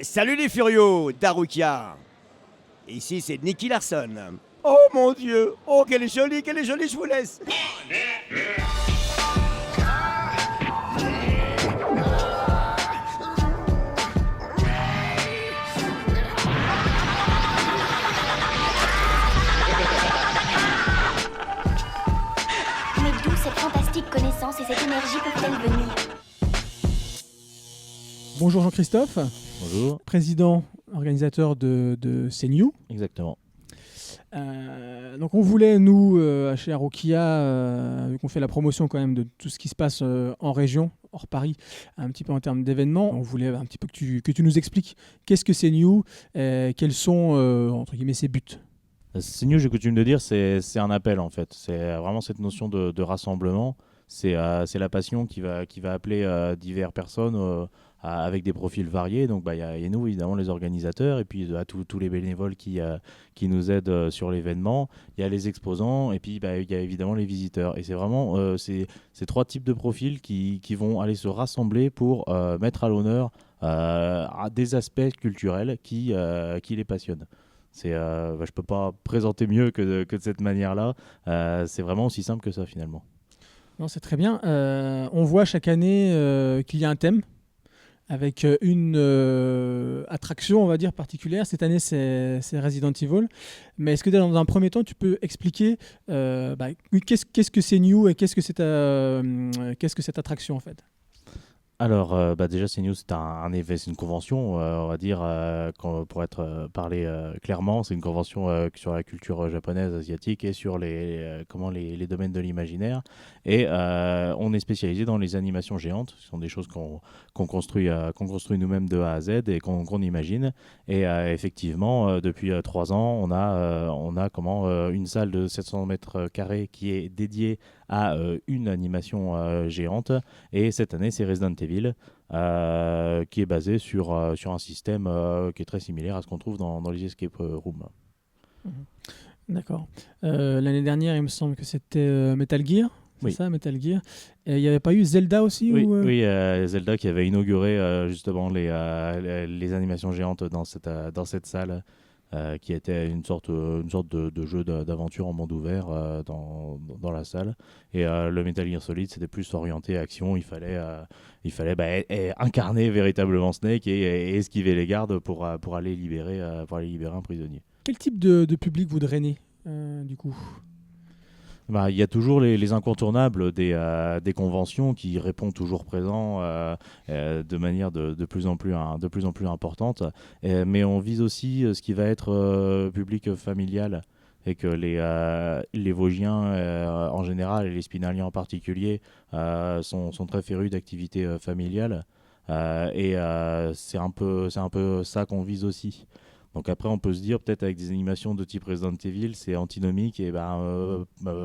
Salut les furios, Darukia. Ici c'est Nicky Larson. Oh mon Dieu, oh qu'elle est jolie, je vous laisse. Mais d'où cette fantastique connaissance et cette énergie peuvent-elles venir? Bonjour Jean-Christophe, Bonjour. président, organisateur de CNew. Exactement. Donc on voulait, nous, chez Arokia, vu qu'on fait la promotion quand même de tout ce qui se passe en région, hors Paris, un petit peu en termes d'événements, on voulait un petit peu que tu nous expliques qu'est-ce que CNew, quels sont, entre guillemets, ses buts. CNew, j'ai coutume de dire, c'est un appel en fait. C'est vraiment cette notion de rassemblement. C'est la passion qui va appeler diverses personnes avec des profils variés. Donc il y a nous, évidemment, les organisateurs, et puis tous les bénévoles qui nous aident sur l'événement. Il y a les exposants, et puis il y a évidemment les visiteurs. Et c'est vraiment ces trois types de profils qui vont aller se rassembler pour mettre à l'honneur des aspects culturels qui les passionnent. Je ne peux pas présenter mieux que de cette manière-là. C'est vraiment aussi simple que ça finalement. Non, c'est très bien. On voit chaque année qu'il y a un thème avec une attraction, on va dire, particulière. Cette année, c'est Resident Evil. Mais est-ce que dans un premier temps, tu peux expliquer qu'est-ce que c'est CNew et qu'est-ce que cette attraction en fait? Alors, déjà, CNew, c'est c'est une convention, on va dire, pour être parlé clairement, c'est une convention sur la culture japonaise, asiatique et sur les domaines de l'imaginaire. Et on est spécialisé dans les animations géantes. Ce sont des choses qu'on construit nous-mêmes de A à Z et qu'on imagine. Et effectivement, depuis 3 ans, on a une salle de 700 mètres carrés qui est dédiée à une animation géante. Et cette année, c'est Resident Evil, qui est basé sur un système qui est très similaire à ce qu'on trouve dans les escape rooms. D'accord. L'année dernière, il me semble que c'était Metal Gear. C'est ça, Metal Gear. Et il n'y avait pas eu Zelda aussi? Oui, Zelda qui avait inauguré justement les animations géantes dans cette salle. Qui était une sorte de jeu d'aventure en monde ouvert dans la salle. Et le Metal Gear Solid, c'était plus orienté action. Il fallait incarner véritablement Snake et esquiver les gardes pour aller libérer un prisonnier. Quel type de public vous drainez, du coup? Il y a toujours les incontournables des conventions qui répondent toujours présents de manière de plus en plus importante. Mais on vise aussi ce qui va être public familial, et que les Vosgiens en général et les Spinaliens en particulier sont très férus d'activités familiales. C'est un peu ça qu'on vise aussi. Donc après, on peut se dire, peut-être avec des animations de type Resident Evil, c'est antinomique, et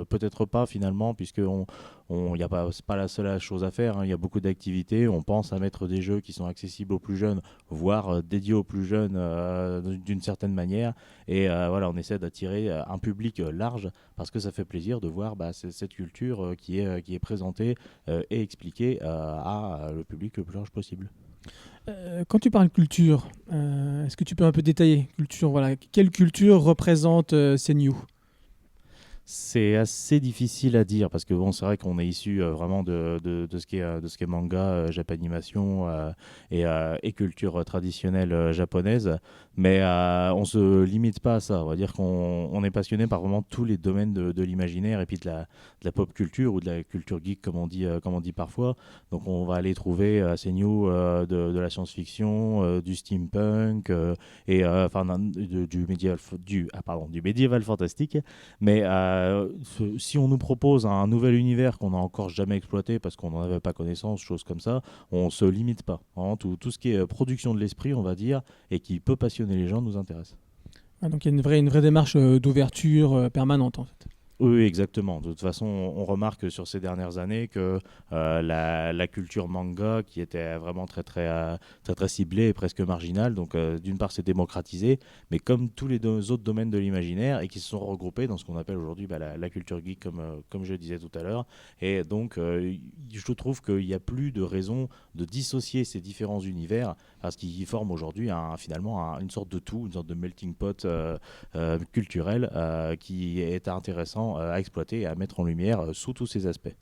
peut-être pas finalement, puisque c'est pas la seule chose à faire, hein. Il y a beaucoup d'activités. On pense à mettre des jeux qui sont accessibles aux plus jeunes, voire dédiés aux plus jeunes d'une certaine manière. Et on essaie d'attirer un public large, parce que ça fait plaisir de voir cette culture qui est présentée et expliquée à le public le plus large possible. Quand tu parles culture, est-ce que tu peux un peu détailler culture, voilà, quelle culture représente CNew? C'est assez difficile à dire, parce que c'est vrai qu'on est issu vraiment de ce qui est manga, japanimation et culture traditionnelle japonaise, mais on se limite pas à ça. On va dire qu'on est passionné par vraiment tous les domaines de l'imaginaire et puis de la pop culture ou de la culture geek comme on dit parfois. Donc on va aller trouver à CNew de la science-fiction, du steampunk et du médiéval fantastique, mais si on nous propose un nouvel univers qu'on n'a encore jamais exploité parce qu'on n'en avait pas connaissance, choses comme ça, on ne se limite pas. Hein. Tout ce qui est production de l'esprit, on va dire, et qui peut passionner les gens, nous intéresse. Donc il y a une vraie démarche d'ouverture permanente en fait. Oui, exactement. De toute façon, on remarque sur ces dernières années que la culture manga, qui était vraiment très ciblée et presque marginale, donc d'une part c'est démocratisé, mais comme tous les autres domaines de l'imaginaire, et qui se sont regroupés dans ce qu'on appelle aujourd'hui la culture geek, comme je le disais tout à l'heure. Et donc, je trouve qu'il n'y a plus de raison de dissocier ces différents univers, parce qu'ils forment aujourd'hui finalement une sorte de tout, une sorte de melting pot culturel qui est intéressant à exploiter et à mettre en lumière sous tous ces aspects.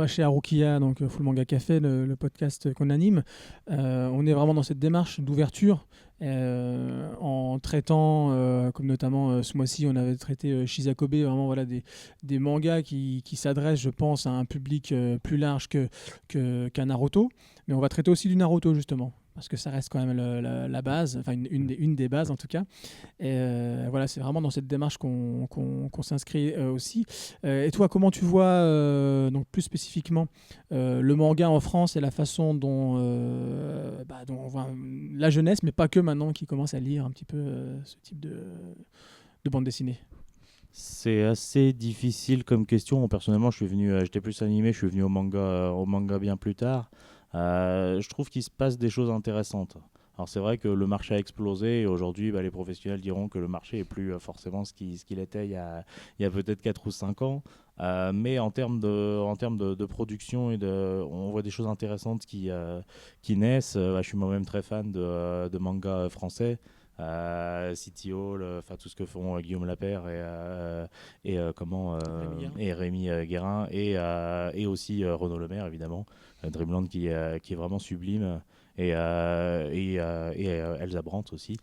Chez Harukiya, donc Full Manga Café, le podcast qu'on anime, on est vraiment dans cette démarche d'ouverture en traitant, comme notamment ce mois-ci, on avait traité Shizakobe, vraiment voilà, des mangas qui s'adressent, je pense, à un public plus large qu'un Naruto. Mais on va traiter aussi du Naruto, justement, parce que ça reste quand même la base, enfin une des bases en tout cas. Et voilà, c'est vraiment dans cette démarche qu'on s'inscrit aussi. Et toi, comment tu vois donc plus spécifiquement le manga en France et la façon dont on voit la jeunesse, mais pas que maintenant, qui commence à lire un petit peu ce type de bande dessinée? C'est assez difficile comme question. Personnellement, j'étais plus animé, je suis venu au manga bien plus tard. Je trouve qu'il se passe des choses intéressantes. Alors c'est vrai que le marché a explosé et aujourd'hui les professionnels diront que le marché n'est plus forcément ce qu'il était il y a peut-être 4 ou 5 ans. Mais en termes de production, on voit des choses intéressantes qui naissent. Je suis moi-même très fan de manga français. City Hall, tout ce que font Guillaume Lapère et Rémi Guérin et aussi Renaud Lemaire évidemment, Dreamland qui est vraiment sublime, et Elsa Brandt aussi,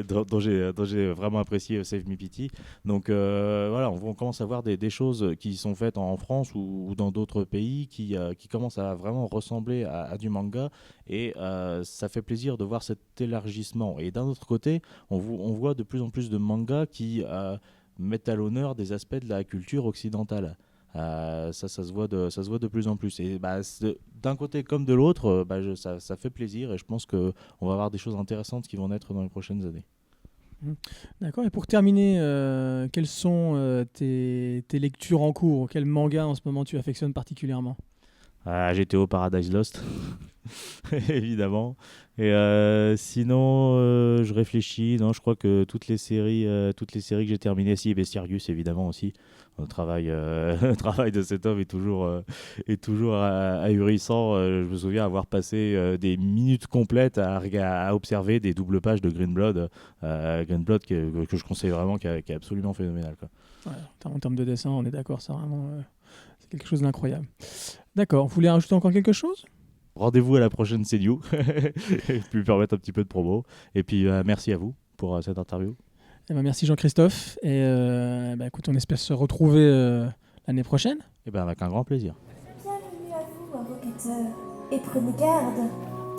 dont j'ai vraiment apprécié Save Me Pity. Donc voilà, on commence à voir des choses qui sont faites en France ou dans d'autres pays qui commencent à vraiment ressembler à du manga, et ça fait plaisir de voir cet élargissement. Et d'un autre côté, on voit de plus en plus de mangas qui mettent à l'honneur des aspects de la culture occidentale. Ça se voit de plus en plus. Et d'un côté comme de l'autre, ça fait plaisir, et je pense qu'on va avoir des choses intéressantes qui vont naître dans les prochaines années. D'accord. Et pour terminer, quelles sont tes lectures en cours? Quel manga en ce moment tu affectionnes particulièrement? GTO Paradise Lost, évidemment. Et sinon, je réfléchis. Non, je crois que toutes les séries que j'ai terminées, Bestiarius évidemment aussi. Le travail de cet homme est toujours ahurissant. Je me souviens avoir passé des minutes complètes à observer des doubles pages de Green Blood, que je conseille vraiment, qui est absolument phénoménal, quoi. Ouais, en termes de dessin, on est d'accord, c'est vraiment c'est quelque chose d'incroyable. D'accord. Vous voulez rajouter encore quelque chose? Rendez-vous à la prochaine CNU, et puis permettre un petit peu de promo. Et puis merci à vous pour cette interview. Merci Jean-Christophe. Et écoute, on espère se retrouver l'année prochaine. Avec un grand plaisir. Bienvenue à vous, invocateurs, et prenez garde,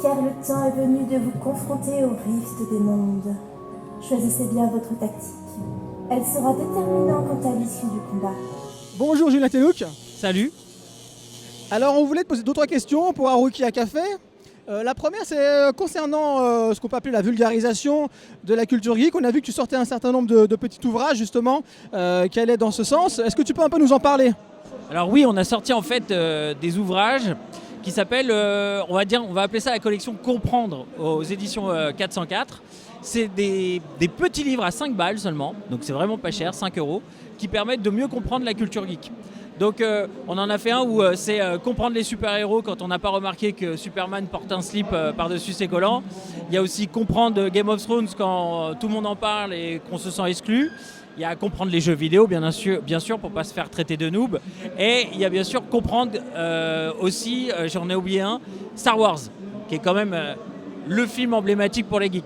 car le temps est venu de vous confronter au rift des mondes. Choisissez bien votre tactique. Elle sera déterminante quant à l'issue du combat. Bonjour Julien Telouk. Salut. Alors on voulait te poser 2-3 questions pour Harukiya Café. La première, c'est concernant ce qu'on peut appeler la vulgarisation de la culture geek. On a vu que tu sortais un certain nombre de petits ouvrages justement qui allaient dans ce sens. Est-ce que tu peux un peu nous en parler? Alors oui, on a sorti en fait des ouvrages qui s'appellent, on va appeler ça la collection Comprendre aux éditions 404. C'est des petits livres à 5 balles seulement, donc c'est vraiment pas cher, 5 €, qui permettent de mieux comprendre la culture geek. Donc on en a fait un où c'est comprendre les super-héros quand on n'a pas remarqué que Superman porte un slip par-dessus ses collants. Il y a aussi comprendre Game of Thrones quand tout le monde en parle et qu'on se sent exclu. Il y a comprendre les jeux vidéo, bien sûr, pour ne pas se faire traiter de noob. Et il y a bien sûr comprendre aussi, j'en ai oublié un, Star Wars, qui est quand même le film emblématique pour les geeks.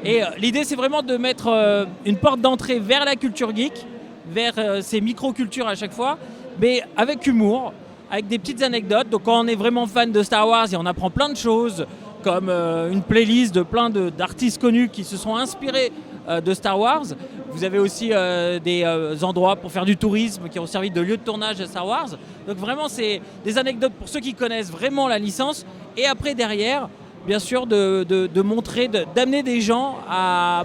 Et l'idée, c'est vraiment de mettre une porte d'entrée vers la culture geek, vers ces micro-cultures à chaque fois, mais avec humour, avec des petites anecdotes. Donc quand on est vraiment fan de Star Wars, et on apprend plein de choses, comme une playlist de plein d'artistes connus qui se sont inspirés de Star Wars. Vous avez aussi des endroits pour faire du tourisme qui ont servi de lieu de tournage de Star Wars. Donc vraiment, c'est des anecdotes pour ceux qui connaissent vraiment la licence. Et après, derrière, bien sûr de montrer, d'amener des gens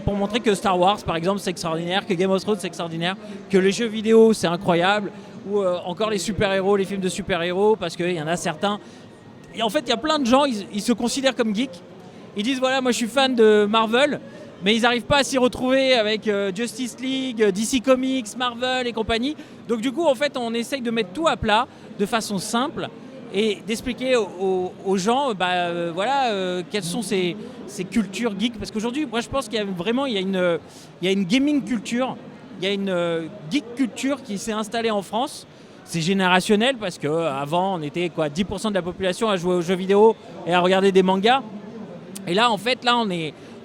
pour montrer que Star Wars par exemple c'est extraordinaire, que Game of Thrones c'est extraordinaire, que les jeux vidéo c'est incroyable, ou encore les super-héros, les films de super-héros, parce qu'il y en a certains. Et en fait il y a plein de gens, ils se considèrent comme geeks, ils disent voilà moi je suis fan de Marvel, mais ils n'arrivent pas à s'y retrouver avec Justice League, DC Comics, Marvel et compagnie. Donc du coup en fait on essaye de mettre tout à plat de façon simple, et d'expliquer aux gens quelles sont ces cultures geeks. Parce qu'aujourd'hui, moi je pense qu'il y a une gaming culture, il y a une geek culture qui s'est installée en France. C'est générationnel parce qu'avant on était 10% de la population à jouer aux jeux vidéo et à regarder des mangas. Et là en fait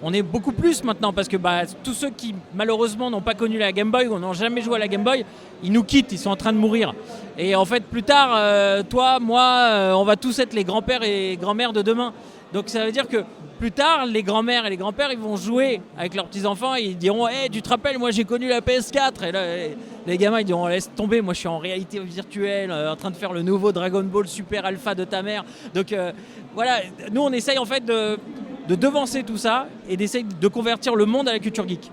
on est beaucoup plus maintenant, parce que tous ceux qui malheureusement n'ont pas connu la Game Boy ou n'ont jamais joué à la Game Boy, ils nous quittent, ils sont en train de mourir. Et en fait plus tard, toi, moi, on va tous être les grands-pères et grands-mères de demain. Donc ça veut dire que plus tard, les grands-mères et les grands-pères, ils vont jouer avec leurs petits-enfants et ils diront hey, tu te rappelles, moi j'ai connu la PS4. Et là, les gamins ils diront laisse tomber, moi je suis en réalité virtuelle, en train de faire le nouveau Dragon Ball Super Alpha de ta mère. Donc voilà, nous on essaye en fait de devancer tout ça et d'essayer de convertir le monde à la culture geek.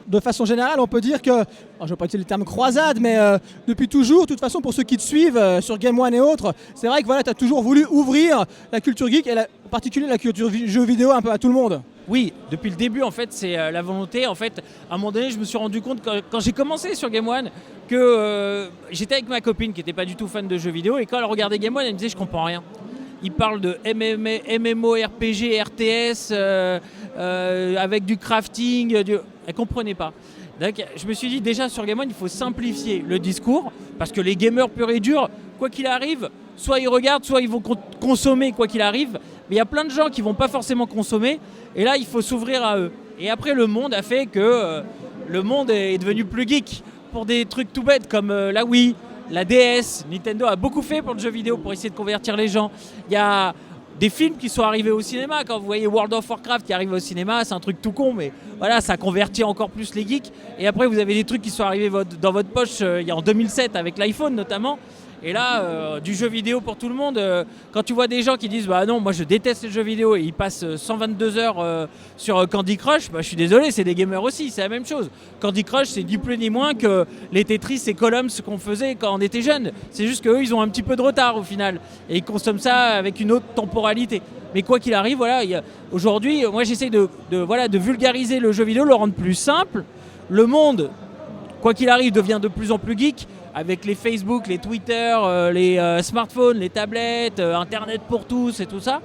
De façon générale, on peut dire que, alors je ne vais pas utiliser le terme croisade, mais depuis toujours, de toute façon, pour ceux qui te suivent sur Game One et autres, c'est vrai que voilà, tu as toujours voulu ouvrir la culture geek, et en particulier la culture jeux vidéo un peu à tout le monde. Oui, depuis le début, en fait, c'est la volonté. En fait, à un moment donné, je me suis rendu compte, quand j'ai commencé sur Game One, que j'étais avec ma copine qui n'était pas du tout fan de jeux vidéo, et quand elle regardait Game One, elle me disait « je comprends rien ». Il parle de MMORPG, RTS, avec du crafting. Elle ne comprenait pas. Donc, je me suis dit, déjà sur Game One, il faut simplifier le discours, parce que les gamers purs et durs, quoi qu'il arrive, soit ils regardent, soit ils vont consommer quoi qu'il arrive. Mais il y a plein de gens qui ne vont pas forcément consommer, et là, il faut s'ouvrir à eux. Et après, le monde a fait que le monde est devenu plus geek pour des trucs tout bêtes comme la Wii, la DS. Nintendo a beaucoup fait pour le jeu vidéo pour essayer de convertir les gens. Il y a des films qui sont arrivés au cinéma. Quand vous voyez World of Warcraft qui arrive au cinéma, c'est un truc tout con, mais voilà, ça convertit encore plus les geeks. Et après, vous avez des trucs qui sont arrivés dans votre poche en 2007 avec l'iPhone notamment. Et là, du jeu vidéo pour tout le monde, quand tu vois des gens qui disent bah non, moi je déteste les jeux vidéo, et ils passent 122 heures sur Candy Crush, je suis désolé, c'est des gamers aussi, c'est la même chose. Candy Crush, c'est ni plus ni moins que les Tetris et Columns qu'on faisait quand on était jeunes. C'est juste qu'eux, ils ont un petit peu de retard au final, et ils consomment ça avec une autre temporalité. Mais quoi qu'il arrive, voilà, aujourd'hui, moi j'essaie de vulgariser le jeu vidéo, le rendre plus simple. Le monde, quoi qu'il arrive, devient de plus en plus geek, avec les Facebook, les Twitter, les smartphones, les tablettes, Internet pour tous et tout ça.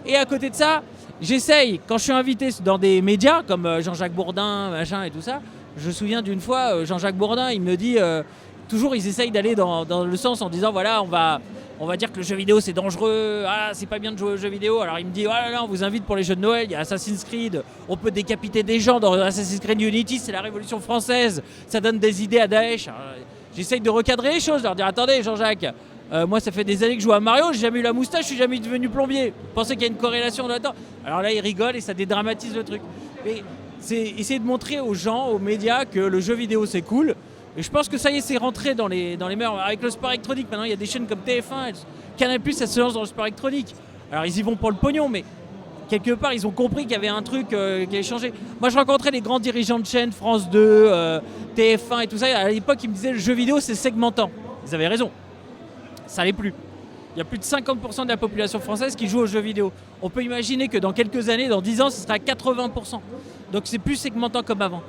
Et à côté de ça, j'essaye, quand je suis invité dans des médias comme Jean-Jacques Bourdin, machin et tout ça, je me souviens d'une fois, Jean-Jacques Bourdin, il me dit, toujours ils essayent d'aller dans le sens en disant, voilà, on va dire que le jeu vidéo c'est dangereux, c'est pas bien de jouer aux jeux vidéo. Alors il me dit, oh là là, on vous invite pour les jeux de Noël, il y a Assassin's Creed, on peut décapiter des gens dans Assassin's Creed Unity, c'est la Révolution française, ça donne des idées à Daesh. Alors, j'essaye de recadrer les choses, leur dire attendez Jean-Jacques, moi ça fait des années que je joue à Mario, j'ai jamais eu la moustache, je suis jamais devenu plombier. Vous pensez qu'il y a une corrélation là-dedans? Alors là il rigole et ça dédramatise le truc. Mais c'est essayer de montrer aux gens, aux médias que le jeu vidéo c'est cool. Et je pense que ça y est, c'est rentré dans les mœurs. Avec le sport électronique, maintenant il y a des chaînes comme TF1, Canal+, ça se lance dans le sport électronique. Alors ils y vont pour le pognon, mais quelque part, ils ont compris qu'il y avait un truc qui allait changer. Moi, je rencontrais les grands dirigeants de chaînes, France 2, TF1 et tout ça. À l'époque, ils me disaient le jeu vidéo, c'est segmentant. Ils avaient raison. Ça l'est plus. Il y a plus de 50% de la population française qui joue aux jeux vidéo. On peut imaginer que dans quelques années, dans 10 ans, ce sera 80%. Donc, c'est plus segmentant comme avant.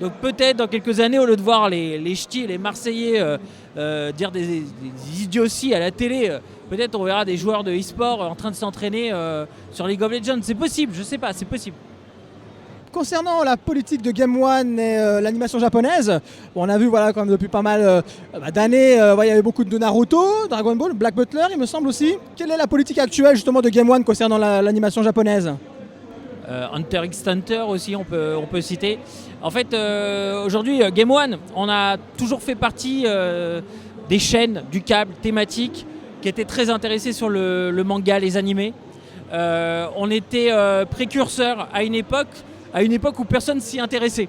Donc, peut-être dans quelques années, au lieu de voir les ch'tis et les Marseillais dire des idioties à la télé, peut-être on verra des joueurs de e-sport en train de s'entraîner sur League of Legends. C'est possible, je sais pas, c'est possible. Concernant la politique de Game One et l'animation japonaise, on a vu quand même depuis pas mal d'années, il y avait beaucoup de Naruto, Dragon Ball, Black Butler, il me semble aussi. Quelle est la politique actuelle justement de Game One concernant l'animation japonaise? Hunter x Hunter aussi, on peut citer. En fait, aujourd'hui, Game One, on a toujours fait partie des chaînes du câble thématique qui étaient très intéressées sur le manga, les animés. On était précurseurs à une époque où personne s'y intéressait.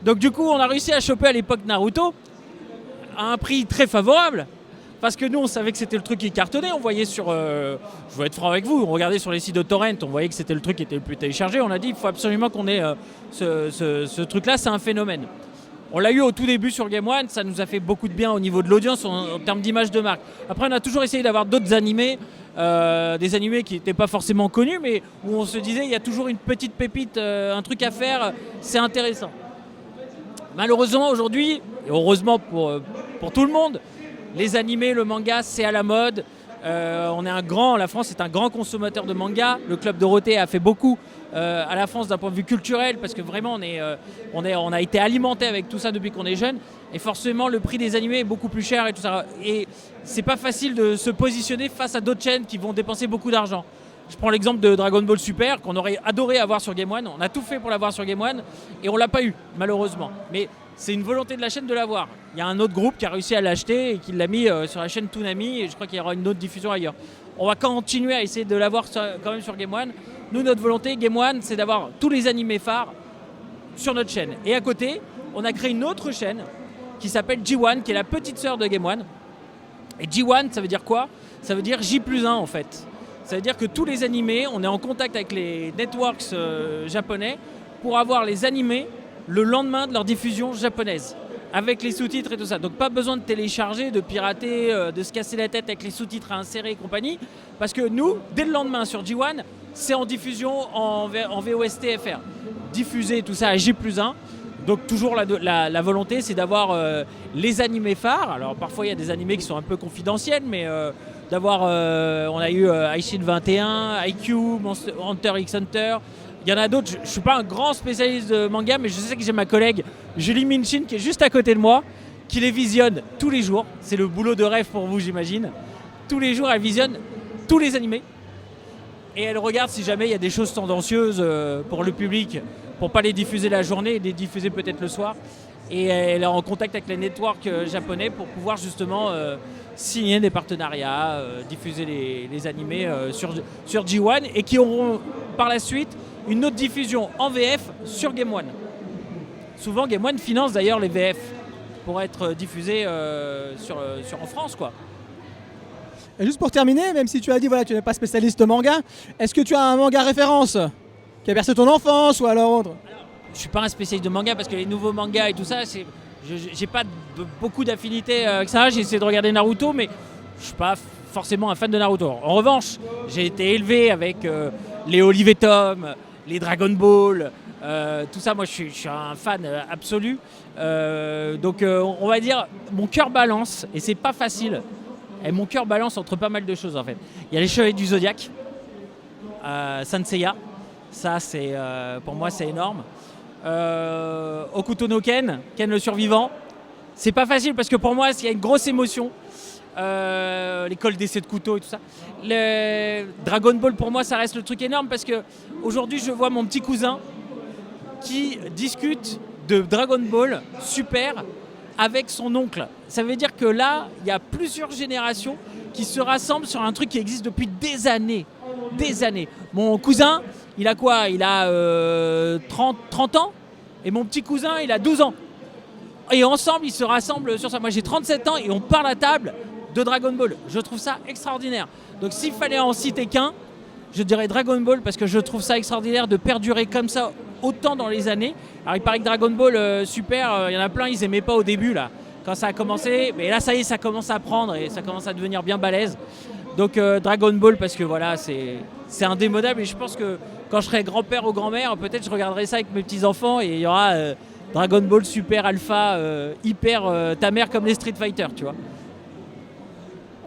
Donc du coup, on a réussi à choper à l'époque Naruto à un prix très favorable. Parce que nous, on savait que c'était le truc qui cartonnait. On voyait sur... je vais être franc avec vous, on regardait sur les sites de torrent, on voyait que c'était le truc qui était le plus téléchargé. On a dit, il faut absolument qu'on ait ce truc-là, c'est un phénomène. On l'a eu au tout début sur Game One, ça nous a fait beaucoup de bien au niveau de l'audience, en termes d'image de marque. Après, on a toujours essayé d'avoir d'autres animés, des animés qui n'étaient pas forcément connus, mais où on se disait, il y a toujours une petite pépite, un truc à faire, c'est intéressant. Malheureusement, aujourd'hui, et heureusement pour tout le monde, les animés, le manga, c'est à la mode. La France est un grand consommateur de manga. Le Club Dorothée a fait beaucoup à la France d'un point de vue culturel parce que vraiment on a été alimenté avec tout ça depuis qu'on est jeune. Et forcément, le prix des animés est beaucoup plus cher et tout ça. Et c'est pas facile de se positionner face à d'autres chaînes qui vont dépenser beaucoup d'argent. Je prends l'exemple de Dragon Ball Super qu'on aurait adoré avoir sur Game One. On a tout fait pour l'avoir sur Game One et on l'a pas eu malheureusement. Mais c'est une volonté de la chaîne de l'avoir. Il y a un autre groupe qui a réussi à l'acheter et qui l'a mis sur la chaîne Toonami et je crois qu'il y aura une autre diffusion ailleurs. On va continuer à essayer de l'avoir quand même sur Game One. Nous, notre volonté, Game One, c'est d'avoir tous les animés phares sur notre chaîne. Et à côté, on a créé une autre chaîne qui s'appelle G1, qui est la petite sœur de Game One. Et G1, ça veut dire quoi ? Ça veut dire J+1 en fait. Ça veut dire que tous les animés, on est en contact avec les networks japonais pour avoir les animés le lendemain de leur diffusion japonaise, avec les sous-titres et tout ça. Donc pas besoin de télécharger, de pirater, de se casser la tête avec les sous-titres à insérer et compagnie, parce que nous, dès le lendemain sur G1, c'est en diffusion en VOST-FR. Diffuser tout ça à J+1. Donc toujours la volonté, c'est d'avoir les animés phares. Alors parfois il y a des animés qui sont un peu confidentiels, mais d'avoir, on a eu iShield 21, IQ, Hunter x Hunter. Il y en a d'autres, je ne suis pas un grand spécialiste de manga, mais je sais que j'ai ma collègue Julie Minchin qui est juste à côté de moi, qui les visionne tous les jours. C'est le boulot de rêve pour vous, j'imagine. Tous les jours, elle visionne tous les animés. Et elle regarde si jamais il y a des choses tendancieuses pour le public, pour ne pas les diffuser la journée et les diffuser peut-être le soir. Et elle est en contact avec les networks japonais pour pouvoir justement signer des partenariats, diffuser les animés sur G1 et qui auront par la suite une autre diffusion en VF sur Game One. Souvent, Game One finance d'ailleurs les VF pour être diffusés en France, quoi. Et juste pour terminer, même si tu as dit voilà, tu n'es pas spécialiste de manga, est-ce que tu as un manga référence qui a bercé ton enfance ou alors autre ? Je suis pas un spécialiste de manga parce que les nouveaux mangas et tout ça, j'ai pas beaucoup d'affinité avec ça. J'ai essayé de regarder Naruto, mais je suis pas forcément un fan de Naruto. En revanche, j'ai été élevé avec les Olive et Tom, les Dragon Ball, tout ça. Moi, je suis un fan absolu. Donc, on va dire, mon cœur balance, et c'est pas facile. Et mon cœur balance entre pas mal de choses en fait. Il y a les Chevaliers du Zodiaque, Saint Seiya. Ça, c'est pour moi, c'est énorme. Hokuto no Ken, Ken le survivant. C'est pas facile parce que pour moi, il y a une grosse émotion. L'école d'essai de couteau et tout ça. Le Dragon Ball, pour moi, ça reste le truc énorme parce que aujourd'hui, je vois mon petit cousin qui discute de Dragon Ball Super avec son oncle. Ça veut dire que là, il y a plusieurs générations qui se rassemblent sur un truc qui existe depuis des années. Des années. Mon cousin, il a quoi ? Il a 30 ans et mon petit cousin, il a 12 ans. Et ensemble, ils se rassemblent sur ça. Moi, j'ai 37 ans et on parle à table de Dragon Ball. Je trouve ça extraordinaire. Donc, s'il fallait en citer qu'un, je dirais Dragon Ball parce que je trouve ça extraordinaire de perdurer comme ça autant dans les années. Alors, il paraît que Dragon Ball Super, il y en a plein, ils n'aimaient pas au début, là, quand ça a commencé. Mais là, ça y est, ça commence à prendre et ça commence à devenir bien balèze. Donc, Dragon Ball parce que voilà, c'est indémodable. Et je pense que quand je serai grand-père ou grand-mère, peut-être je regarderai ça avec mes petits-enfants et il y aura Dragon Ball Super Alpha, hyper ta mère comme les Street Fighter, tu vois.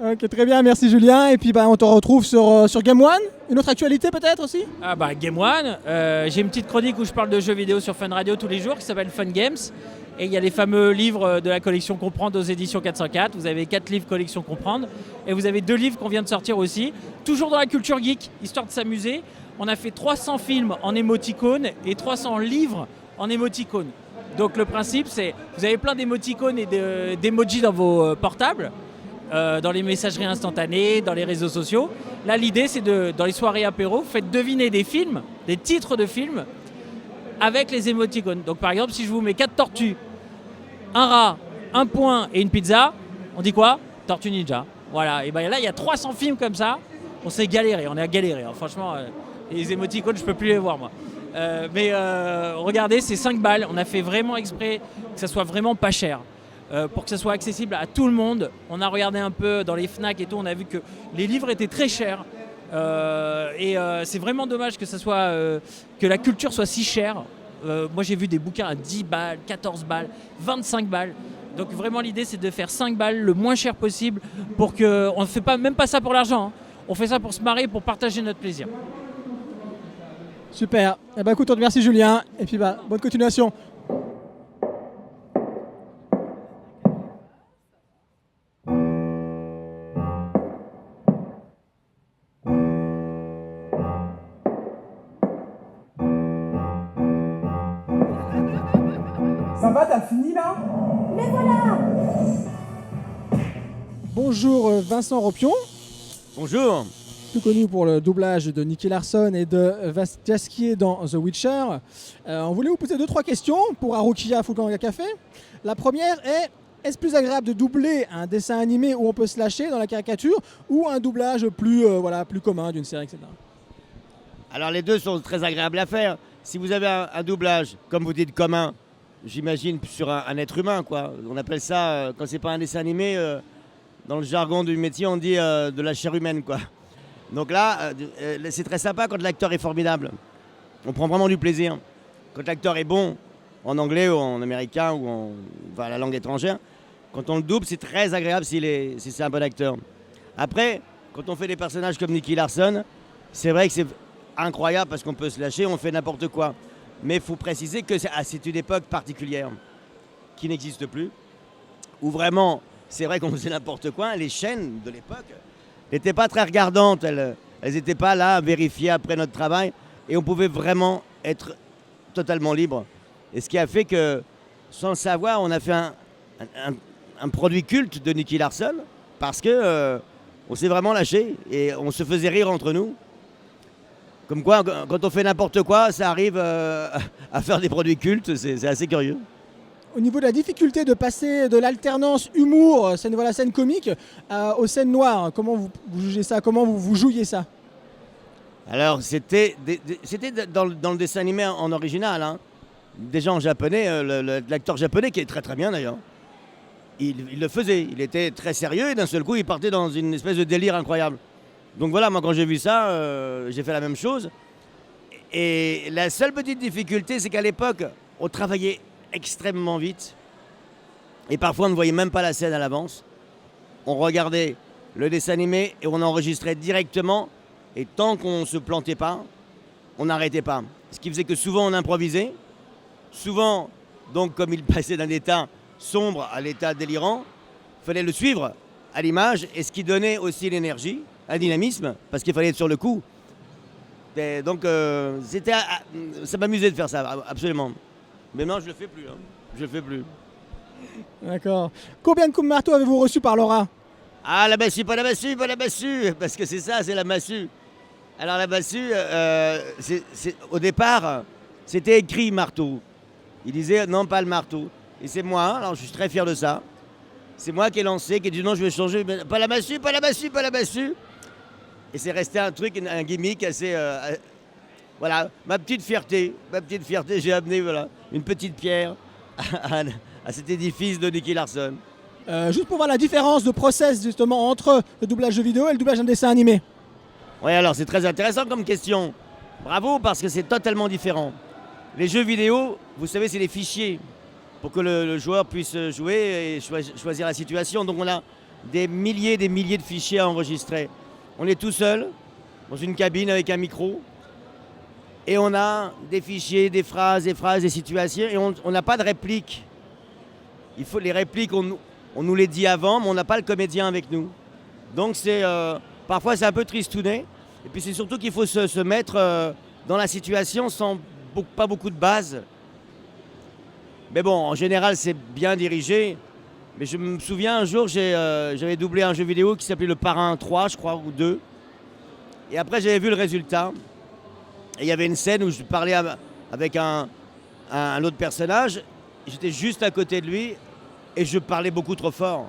Ok, très bien, merci Julien. Et puis on te retrouve sur Game One. Une autre actualité peut-être aussi ? Ah bah Game One, j'ai une petite chronique où je parle de jeux vidéo sur Fun Radio tous les jours qui s'appelle Fun Games. Et il y a les fameux livres de la collection Comprendre aux éditions 404. Vous avez 4 livres collection Comprendre. Et vous avez 2 livres qu'on vient de sortir aussi. Toujours dans la culture geek, histoire de s'amuser. On a fait 300 films en émoticônes et 300 livres en émoticônes. Donc le principe c'est, vous avez plein d'émoticônes et d'emojis dans vos portables. Dans les messageries instantanées, dans les réseaux sociaux. Là, l'idée, c'est dans les soirées apéro, vous faites deviner des films, des titres de films, avec les émoticônes. Donc, par exemple, si je vous mets 4 tortues, un rat, un point et une pizza, on dit quoi ? Tortue Ninja. Voilà, et ben là il y a 300 films comme ça. On s'est galéré, on a galéré. Hein. Franchement, les émoticônes, je peux plus les voir moi. Mais regardez, c'est 5 balles. On a fait vraiment exprès que ça soit vraiment pas cher. Pour que ça soit accessible à tout le monde. On a regardé un peu dans les Fnac et tout, on a vu que les livres étaient très chers. C'est vraiment dommage que que la culture soit si chère. Moi j'ai vu des bouquins à 10 balles, 14 balles, 25 balles. Donc vraiment l'idée c'est de faire 5 balles le moins cher possible pour que on ne fait même pas ça pour l'argent. Hein. On fait ça pour se marrer, pour partager notre plaisir. Super. Eh ben, écoute, on te remercie Julien. Et puis bonne continuation. Ça va, t'as fini là? Mais voilà! Bonjour Vincent Ropion, Bonjour. plus connu pour le doublage de Nicky Larson et de Jaskier dans The Witcher. On voulait vous poser 2-3 questions pour Harukiya Fukunaga Café. La première est-ce plus agréable de doubler un dessin animé où on peut se lâcher dans la caricature ou un doublage plus commun d'une série, etc. Alors les deux sont très agréables à faire. Si vous avez un doublage, comme vous dites, commun, j'imagine sur un être humain, quoi. On appelle ça, quand c'est pas un dessin animé, dans le jargon du métier, on dit de la chair humaine, quoi. Donc là, c'est très sympa quand l'acteur est formidable. On prend vraiment du plaisir. Quand l'acteur est bon, en anglais ou en américain ou en la langue étrangère, quand on le double, c'est très agréable si c'est un bon acteur. Après, quand on fait des personnages comme Nicky Larson, c'est vrai que c'est incroyable parce qu'on peut se lâcher, on fait n'importe quoi. Mais il faut préciser que c'est une époque particulière qui n'existe plus, où vraiment, c'est vrai qu'on faisait n'importe quoi. Les chaînes de l'époque n'étaient pas très regardantes, elles n'étaient pas là à vérifier après notre travail, et on pouvait vraiment être totalement libre. Et ce qui a fait que, sans le savoir, on a fait un produit culte de Nicky Larson, parce que on s'est vraiment lâché, et on se faisait rire entre nous. Comme quoi, quand on fait n'importe quoi, ça arrive à faire des produits cultes, c'est assez curieux. Au niveau de la difficulté de passer de l'alternance humour, scène comique, aux scènes noires, comment vous jugez ça? Comment vous jouiez ça? Alors, c'était dans le dessin animé en original. Hein. Déjà en japonais, l'acteur japonais, qui est très très bien d'ailleurs, il le faisait. Il était très sérieux et d'un seul coup, il partait dans une espèce de délire incroyable. Donc voilà, moi quand j'ai vu ça, j'ai fait la même chose. Et la seule petite difficulté, c'est qu'à l'époque, on travaillait extrêmement vite. Et parfois, on ne voyait même pas la scène à l'avance. On regardait le dessin animé et on enregistrait directement. Et tant qu'on ne se plantait pas, on n'arrêtait pas. Ce qui faisait que souvent, on improvisait. Souvent, donc comme il passait d'un état sombre à l'état délirant, il fallait le suivre à l'image. Et ce qui donnait aussi l'énergie, un dynamisme, parce qu'il fallait être sur le coup. Et donc, ça m'amusait de faire ça, absolument. Mais non, je le fais plus. Hein. Je le fais plus. D'accord. Combien de coups de marteau avez-vous reçu par Laura? Ah, la massue, pas la massue, pas la massue. Parce que c'est ça, c'est la massue. Alors la massue, au départ, c'était écrit marteau. Il disait non, pas le marteau. Et c'est moi, alors je suis très fier de ça. C'est moi qui ai lancé, qui ai dit non, je vais changer. Pas la massue, pas la massue, pas la massue. Et c'est resté un truc, un gimmick assez... voilà, ma petite fierté, j'ai amené une petite pierre à cet édifice de Nicky Larson. Juste pour voir la différence de process justement entre le doublage de vidéo et le doublage d'un dessin animé. Oui, alors c'est très intéressant comme question. Bravo, parce que c'est totalement différent. Les jeux vidéo, vous savez, c'est des fichiers pour que le joueur puisse jouer et choisir la situation. Donc on a des milliers de fichiers à enregistrer. On est tout seul dans une cabine avec un micro et on a des fichiers, des phrases, des situations et on n'a pas de répliques. Il faut les répliques, on nous les dit avant, mais on n'a pas le comédien avec nous. Donc parfois c'est un peu tristouné. Et puis c'est surtout qu'il faut se mettre dans la situation sans pas beaucoup de base. Mais bon, en général c'est bien dirigé. Mais je me souviens un jour, j'avais doublé un jeu vidéo qui s'appelait Le Parrain 3, je crois, ou 2. Et après, j'avais vu le résultat. Et il y avait une scène où je parlais avec un autre personnage. J'étais juste à côté de lui et je parlais beaucoup trop fort.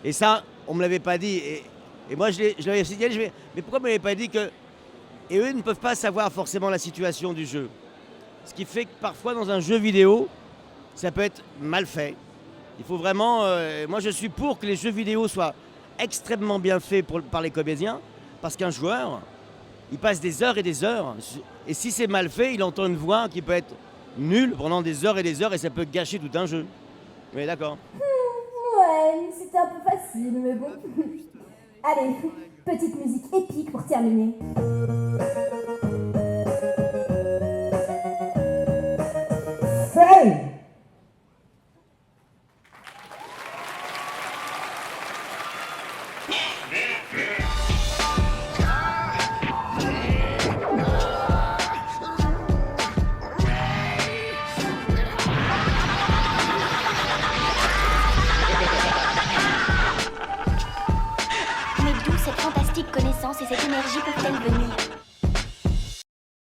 Et ça, on me l'avait pas dit. Et moi, je l'avais signalé. Mais pourquoi on ne m'avait pas dit que... Et eux ne peuvent pas savoir forcément la situation du jeu. Ce qui fait que parfois, dans un jeu vidéo, ça peut être mal fait. Il faut vraiment... moi, je suis pour que les jeux vidéo soient extrêmement bien faits par les comédiens. Parce qu'un joueur, il passe des heures et des heures. Et si c'est mal fait, il entend une voix qui peut être nulle pendant des heures et ça peut gâcher tout un jeu. Mais d'accord. Ouais, c'était un peu facile, mais bon. Allez, petite musique épique pour terminer. Hey! Mais d'où cette fantastique connaissance et cette énergie peuvent-elles venir?